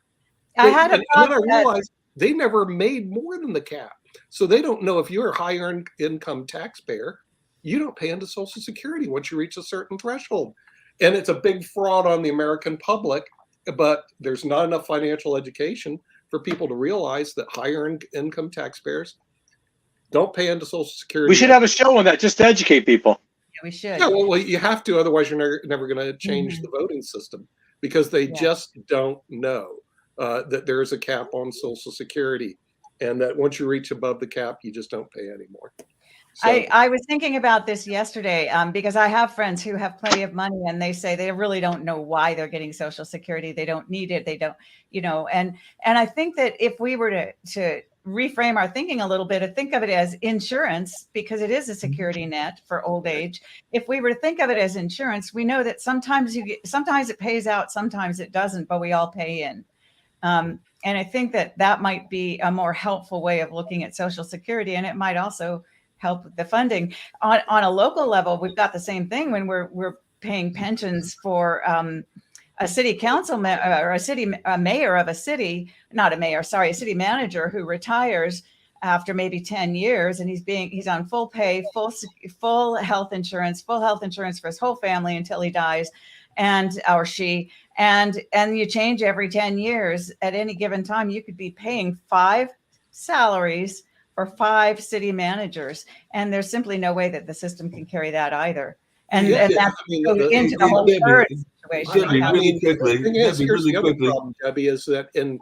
I had a and then I realized they never made more than the cap. So they don't know if you're a higher income taxpayer, you don't pay into Social Security once you reach a certain threshold. And it's a big fraud on the American public, but there's not enough financial education for people to realize that higher income taxpayers don't pay into Social Security. We should have a show on that just to educate people. Yeah, we should. Yeah, well, you have to, otherwise you're never going to change the voting system because they just don't know that there is a cap on Social Security, and that once you reach above the cap, you just don't pay anymore. So, I was thinking about this yesterday because I have friends who have plenty of money and they say they really don't know why they're getting Social Security. They don't need it. They don't, and I think that if we were to reframe our thinking a little bit and think of it as insurance, because it is a security net for old age. If we were to think of it as insurance, we know that sometimes it pays out, sometimes it doesn't, but we all pay in. And I think that might be a more helpful way of looking at Social Security, and it might also help with the funding. On a local level, we've got the same thing when we're paying pensions for a city council or a city mayor of a city, not a mayor, sorry, a city manager who retires after maybe 10 years, and he's on full pay, full health insurance for his whole family until he dies, or she, and you change every 10 years. At any given time, you could be paying 5 salaries for 5 city managers, and there's simply no way that the system can carry that either. And that's goes into the whole third situation. Here's the other problem, Debbie, is that in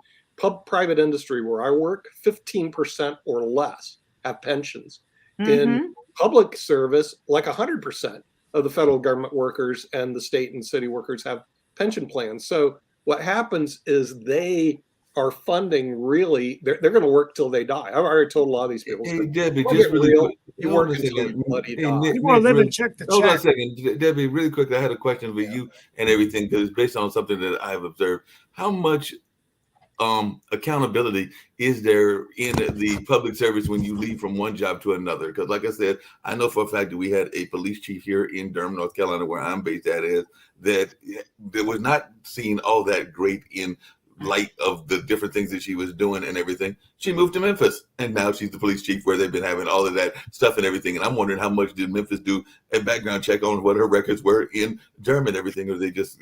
private industry where I work, 15% or less have pensions. In public service, like 100% of the federal government workers and the state and city workers have pension plans. So what happens is they are funding really, they're going to work till they die. I've already told a lot of these people. Hey, Debbie, just really quick. You work until you bloody die. You want to live and check the Hold on a chat. second. Debbie, really quick, I had a question for you and everything because it's based on something that I've observed. How much accountability is there in the public service when you leave from one job to another? Because like I said, I know for a fact that we had a police chief here in Durham, North Carolina, where I'm based at, is that was not seen all that great in light of the different things that she was doing and everything. she moved to Memphis, and now she's the police chief where they've been having all of that stuff and everything. And I'm wondering how much did Memphis do a background check on what her records were in Durham and everything, or they just,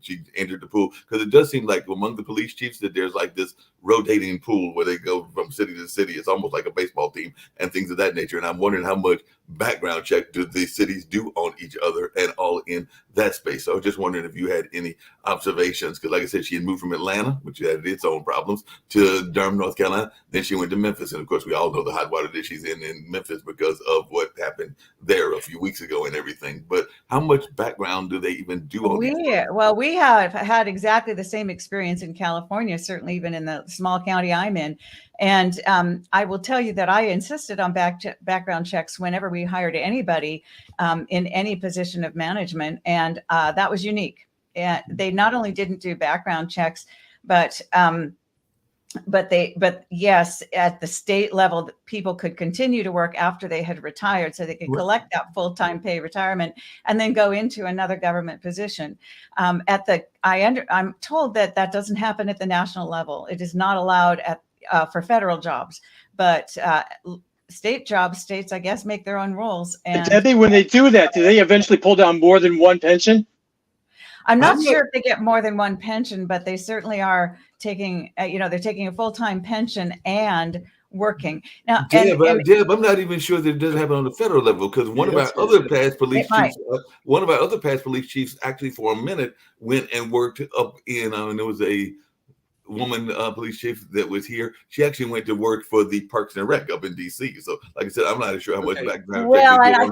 she entered the pool? Because it does seem like among the police chiefs that there's like this rotating pool where they go from city to city. It's almost like a baseball team and things of that nature. And I'm wondering how much background check do the cities do on each other and all in that space. So I was just wondering if you had any observations, because like I said, she had moved from Atlanta, which had its own problems, to Durham, North Carolina. Then she went to Memphis. And of course, we all know the hot water that she's in Memphis because of what happened there a few weeks ago and everything. But how much background do they even do on these? We have had exactly the same experience in California, certainly even in the small county I'm in. And I will tell you that I insisted on background checks whenever we hired anybody in any position of management. And that was unique. And they not only didn't do background checks, but yes, at the state level, people could continue to work after they had retired, so they could collect that full-time pay retirement and then go into another government position. I'm told that doesn't happen at the national level. It is not allowed for federal jobs, but state jobs, states, I guess, make their own rules. And Debbie, when they do that, do they eventually pull down more than one pension? I'm not sure if they get more than one pension, but they certainly are taking, they're taking a full-time pension and working. Now, Deb, I'm not even sure that it doesn't happen on the federal level, because one of our other past police chiefs, actually for a minute went and worked up in, there was a woman police chief that was here. She actually went to work for the Parks and Rec up in DC. So, like I said, I'm not sure how much background. Well, and I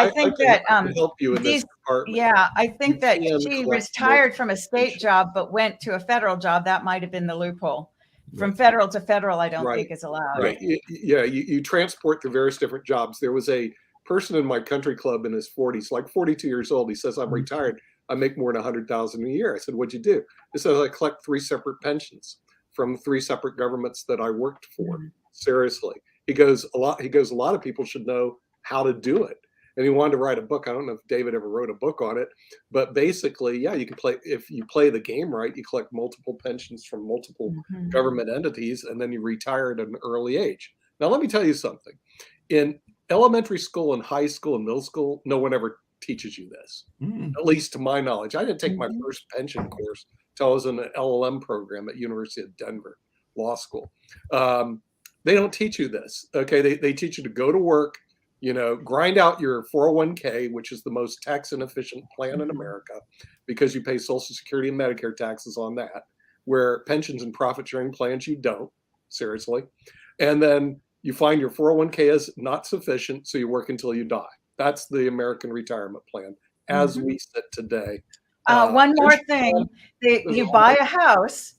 think that help you in this department. Yeah, I think that she retired from a state job but went to a federal job. That might have been the loophole. From federal to federal, I don't think is allowed. Right. Yeah, you transport to various different jobs. There was a person in my country club in his 40s, like 42 years old. He says, I'm retired. I make more than $100,000 a year. I said, what'd you do? He says, I collect 3 separate pensions from 3 separate governments that I worked for. Seriously. He goes, a lot of people should know how to do it. And he wanted to write a book. I don't know if David ever wrote a book on it, but basically, yeah, you can if you play the game right, you collect multiple pensions from multiple government entities, and then you retire at an early age. Now, let me tell you something. In elementary school and high school and middle school, no one ever teaches you this, at least to my knowledge. I didn't take my first pension course until I was in an LLM program at University of Denver Law School. They don't teach you this. Okay, they teach you to go to work, grind out your 401k, which is the most tax inefficient plan in America, because you pay Social Security and Medicare taxes on that, where pensions and profit sharing plans you don't, seriously. And then you find your 401k is not sufficient, so you work until you die. That's the American retirement plan as we sit today. One more thing, you buy a house,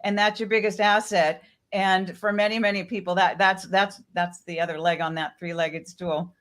and that's your biggest asset. And for many, many people, that's the other leg on that 3-legged stool.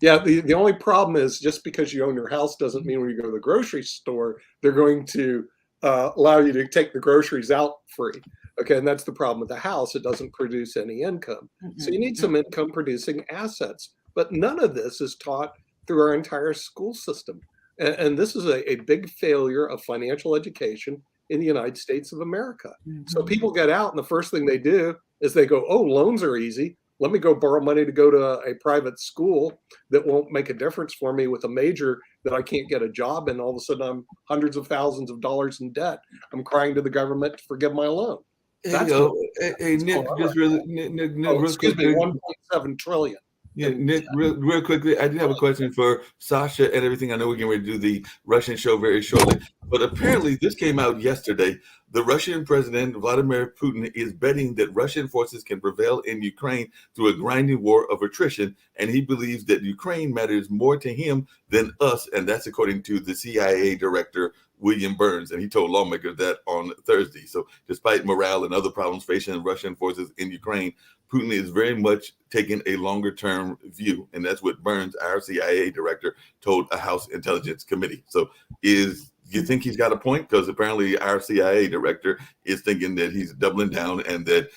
Yeah, the only problem is, just because you own your house doesn't mean when you go to the grocery store, they're going to allow you to take the groceries out free. Okay, and that's the problem with the house. It doesn't produce any income. So you need some income producing assets. But none of this is taught through our entire school system. And this is a big failure of financial education in the United States of America. So people get out, and the first thing they do is they go, oh, loans are easy. Let me go borrow money to go to a private school that won't make a difference for me with a major that I can't get a job in. All of a sudden, I'm hundreds of thousands of dollars in debt. I'm crying to the government to forgive my loan. That's Nick, just really, Nick, excuse me, 1.7 trillion. Yeah, Nick, real quickly, I did have a question for Sasha and everything. I know we're getting ready to do the Russian show very shortly, but apparently this came out yesterday. The Russian president, Vladimir Putin, is betting that Russian forces can prevail in Ukraine through a grinding war of attrition, and he believes that Ukraine matters more to him than us, and that's according to the CIA director, William Burns, and he told lawmakers that on Thursday. So despite morale and other problems facing Russian forces in Ukraine, Putin is very much taking a longer-term view, and that's what Burns, our CIA director, told a House Intelligence Committee. So you think he's got a point? Because apparently our CIA director is thinking that he's doubling down and that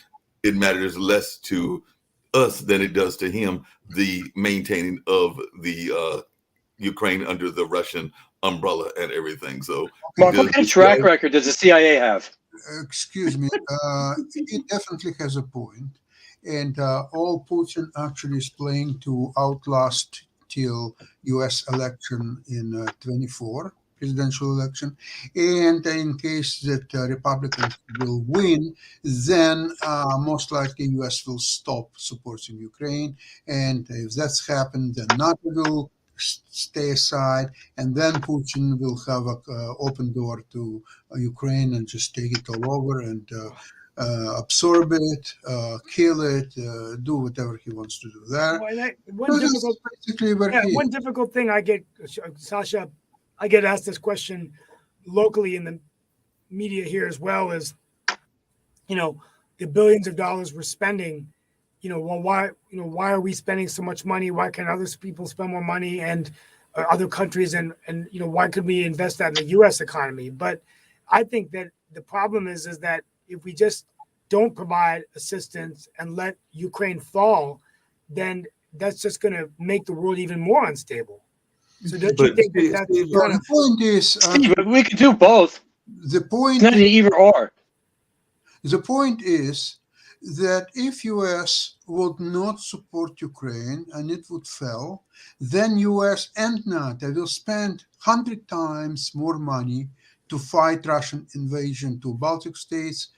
it matters less to us than it does to him, the maintaining of the Ukraine under the Russian umbrella and everything. So, Mark, what kind of track record does the CIA have? excuse me, he definitely has a point. And all Putin actually is playing to outlast till U.S. election in 24, presidential election. And in case that Republicans will win, then most likely U.S. will stop supporting Ukraine. And if that's happened, then NATO will stay aside, and then Putin will have an open door to Ukraine and just take it all over and absorb it, kill it, do whatever he wants to do there. Well, So that's basically what he one difficult thing I get, Sasha, I get asked this question locally in the media here as well is, the billions of dollars we're spending, well, why are we spending so much money? Why can other people spend more money and other countries? And why could we invest that in the U.S. economy? But I think that the problem is that if we just don't provide assistance and let Ukraine fall, then that's just going to make the world even more unstable. So don't you think that that's kind the of point is Steve, we could do both. the point It's not an either or. the point is that if US would not support Ukraine and it would fail, then US and NATO will spend 100 times more money to fight Russian invasion to Baltic states,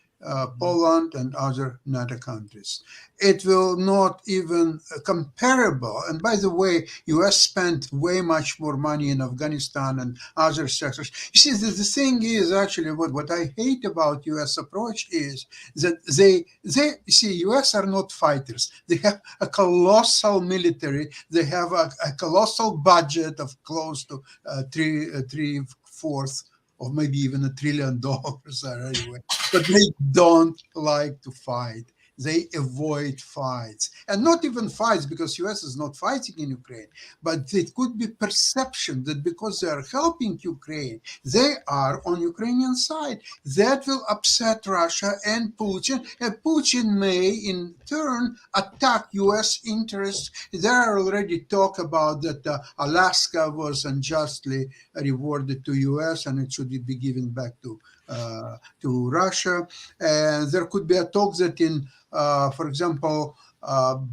Poland and other NATO countries. It will not even comparable. And by the way, US spent way much more money in Afghanistan and other sectors. You see, the thing is actually what I hate about US approach is that they you see, US are not fighters. They have a colossal military. They have a colossal budget of close to three-fourths or maybe even $1 trillion anyway. But they don't like to fight. They avoid fights, and not even fights because US is not fighting in Ukraine, but it could be perception that because they are helping Ukraine, they are on Ukrainian side. That will upset Russia and Putin may in turn attack US interests. There are already talk about that Alaska was unjustly rewarded to US and it should be given back to Russia. And there could be a talk that in for example,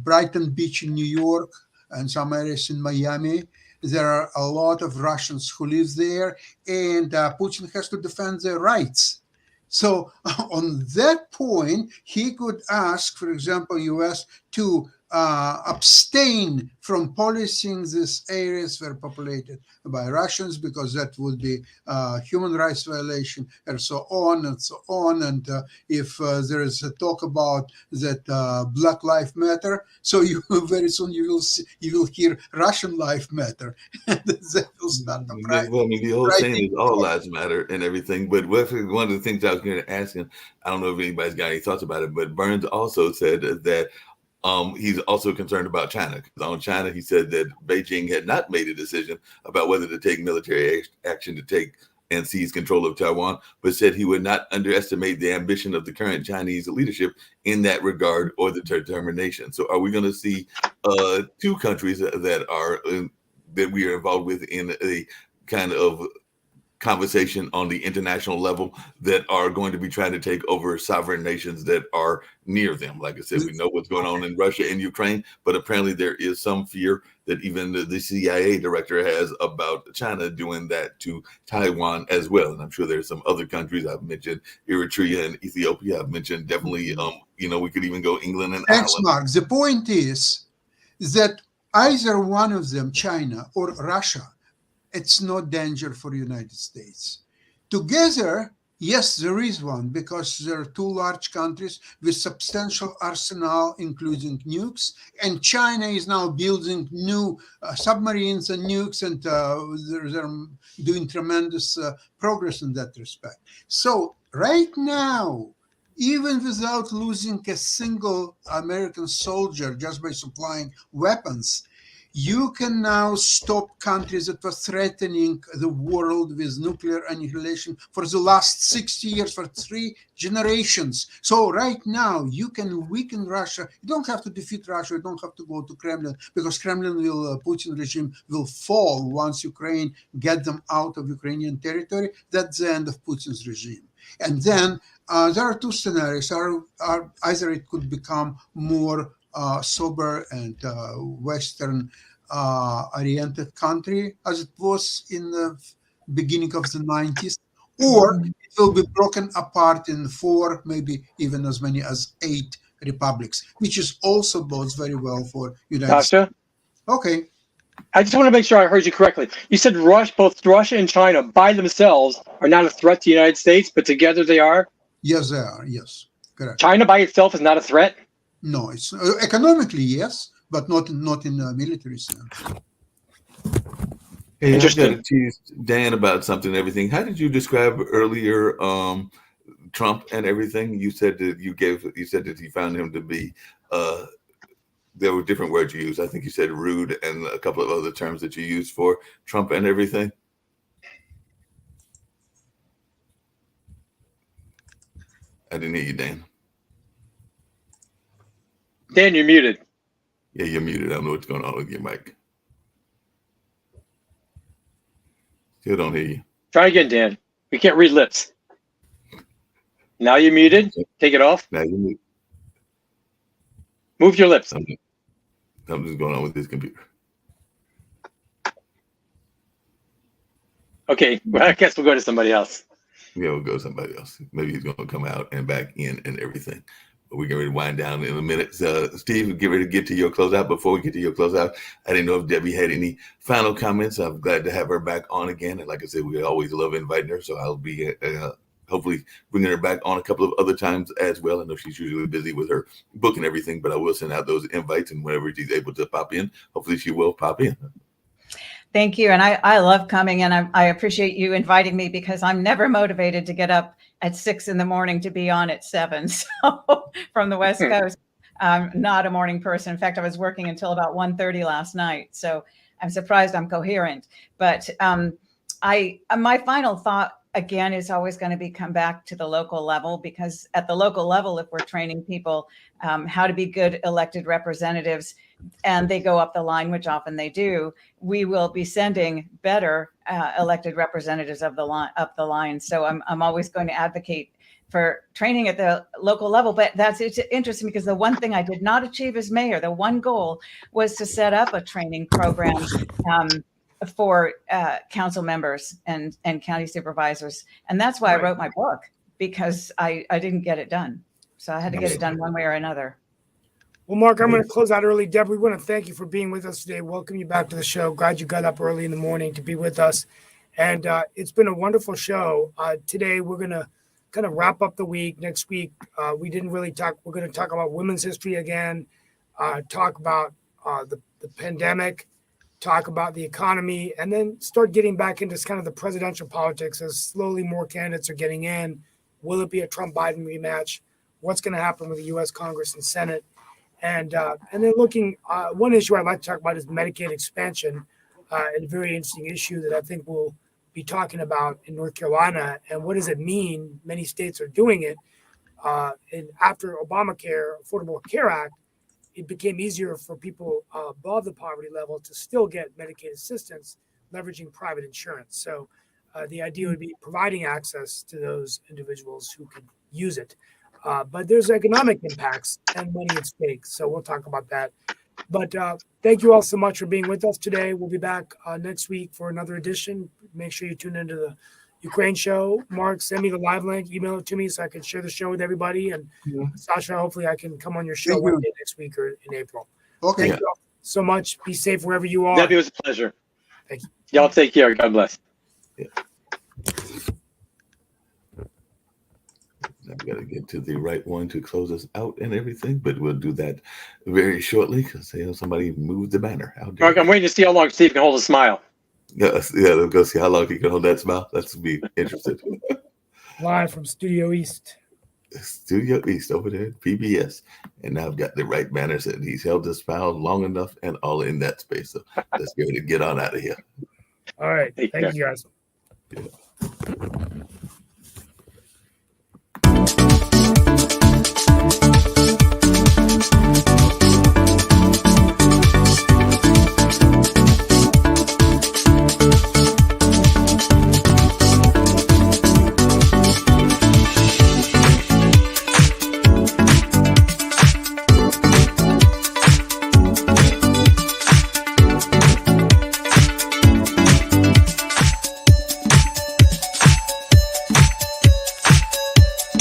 Brighton Beach in New York and some areas in Miami, there are a lot of Russians who live there, and Putin has to defend their rights. So on that point, he could ask, for example, US to abstain from policing these areas were populated by Russians because that would be human rights violation and so on and so on. And if there is a talk about that Black Lives Matter, so you very soon you will hear Russian Life Matter. That will start the pride. Well, I mean, the whole saying is all lives matter and everything. But one of the things I was going to ask him, I don't know if anybody's got any thoughts about it, but Burns also said that he's also concerned about China. On China, he said that Beijing had not made a decision about whether to take military action to take and seize control of Taiwan, but said he would not underestimate the ambition of the current Chinese leadership in that regard or the determination. So are we going to see two countries that we are involved with in a kind of conversation on the international level that are going to be trying to take over sovereign nations that are near them? Like I said, we know what's going on in Russia and Ukraine, but apparently there is some fear that even the CIA director has about China doing that to Taiwan as well. And I'm sure there's some other countries. I've mentioned Eritrea and Ethiopia. I've mentioned definitely, we could even go England and Thanks, Ireland. Mark. The point is that either one of them, China or Russia, it's no danger for the United States. Together, yes, there is one, because there are two large countries with substantial arsenal, including nukes, and China is now building new submarines and nukes, and they're doing tremendous progress in that respect. So right now, even without losing a single American soldier just by supplying weapons, you can now stop countries that were threatening the world with nuclear annihilation for the last 60 years, for 3 generations. So right now, you can weaken Russia. You don't have to defeat Russia. You don't have to go to Kremlin, because Kremlin will, Putin regime will fall once Ukraine get them out of Ukrainian territory. That's the end of Putin's regime. And then there are 2 scenarios. Either it could become more sober and Western oriented country as it was in the beginning of the 90s, or it will be broken apart in 4, maybe even as many as 8 republics, which is also bodes very well for United States. Dasha, Okay. I just want to make sure I heard you correctly. You said both Russia and China by themselves are not a threat to the United States, but together they are? Yes, they are. Yes, correct. China by itself is not a threat? No, it's economically, yes, but not in a military sense. Hey, I've got Interesting. to tease Dan about something and everything. How did you describe earlier Trump and everything? You said that you said that you found him to be there were different words you used. I think you said rude and a couple of other terms that you used for Trump and everything. I didn't hear you, Dan. Dan, you're muted. Yeah, you're muted. I don't know what's going on with your mic. Still don't hear you. Try again, Dan. We can't read lips. Now you're muted. Take it off. Now you're muted. Move your lips. Something's going on with this computer. Okay, well, I guess we'll go to somebody else. Yeah, we'll go to somebody else. Maybe he's going to come out and back in and everything. But we're going to wind down in a minute. Steve, get ready to get to your closeout. Before we get to your closeout, I didn't know if Debbie had any final comments. I'm glad to have her back on again. And like I said, we always love inviting her. So I'll be hopefully bringing her back on a couple of other times as well. I know she's usually busy with her book and everything, but I will send out those invites. And whenever she's able to pop in, hopefully she will pop in. Thank you. And I love coming, and I appreciate you inviting me, because I'm never motivated to get up at 6 a.m. to be on at 7. So from the West Coast, I'm not a morning person. In fact, I was working until about 1:30 last night. So I'm surprised I'm coherent. But my final thought, again, is always going to be come back to the local level, because at the local level, if we're training people how to be good elected representatives, and they go up the line, which often they do, we will be sending better elected representatives up the line. So I'm always going to advocate for training at the local level. But it's interesting, because the one thing I did not achieve as mayor, the one goal was to set up a training program for council members and county supervisors. And that's why I wrote my book, because I didn't get it done. So I had to get it done one way or another. Well, Mark, I'm going to close out early. Deb, we want to thank you for being with us today. Welcome you back to the show. Glad you got up early in the morning to be with us. And it's been a wonderful show. Today, we're going to kind of wrap up the week. Next week, we didn't really talk. We're going to talk about women's history again, talk about the pandemic, talk about the economy, and then start getting back into kind of the presidential politics as slowly more candidates are getting in. Will it be a Trump-Biden rematch? What's going to happen with the U.S. Congress and Senate? And then looking, one issue I'd like to talk about is Medicaid expansion, and a very interesting issue that I think we'll be talking about in North Carolina. And what does it mean? Many states are doing it. And after Obamacare, Affordable Care Act, it became easier for people above the poverty level to still get Medicaid assistance, leveraging private insurance. So the idea would be providing access to those individuals who could use it. But there's economic impacts and money at stake. So we'll talk about that. But thank you all so much for being with us today. We'll be back next week for another edition. Make sure you tune into the Ukraine show. Mark, send me the live link, email it to me so I can share the show with everybody. And Sasha, hopefully I can come on your show one day next week or in April. Okay. Thank you all so much. Be safe wherever you are. Debbie, it was a pleasure. Thank you. Y'all take care. God bless. Yeah. I've got to get to the right one to close us out and everything, but we'll do that very shortly because somebody moved the banner. Mark, I'm waiting to see how long Steve can hold a smile. Yeah, let's go see how long he can hold that smile. Let's be interested. Live from Studio East. Studio East over there at PBS. And now I've got the right manners, and he's held this file long enough and all in that space. So let's go ahead and get on out of here. All right. Take Thank care. you, guys.